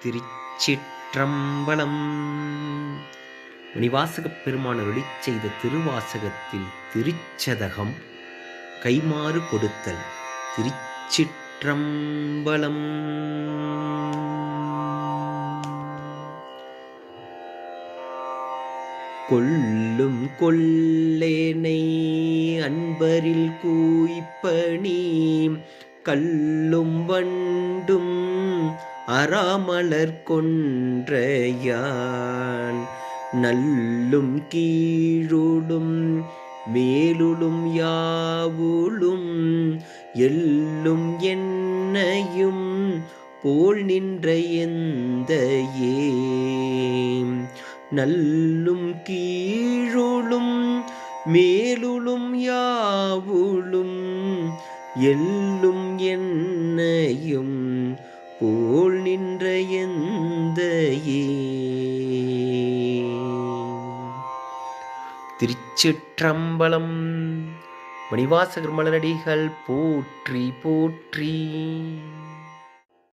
திருச்சிற்றம்பலம். மணிவாசகப் பெருமான் அருளிச் செய்த திருவாசகத்தில் திருச்சதகம் கைமாறு கொடுத்தல். திருச்சிற்றம்பலம். கொல்லும் கொல்லேனை அன்பரில் கூய்ப்பணி கல்லும் வண்டும் அராமலர் கொன்றையான் நல்லும் கீழுடும் மேலுளும் யாவுளும் எல்லும் என்னையும் போல் நின்ற எந்தையே நல்லும் கீழுளும் மேலுளும் யாவுளும் எல்லும் என்னையும் போல் நின்ற எந்தையே. திருச்சிற்றம்பலம். மணிவாசகர் மலரடிகள் போற்றி போற்றி.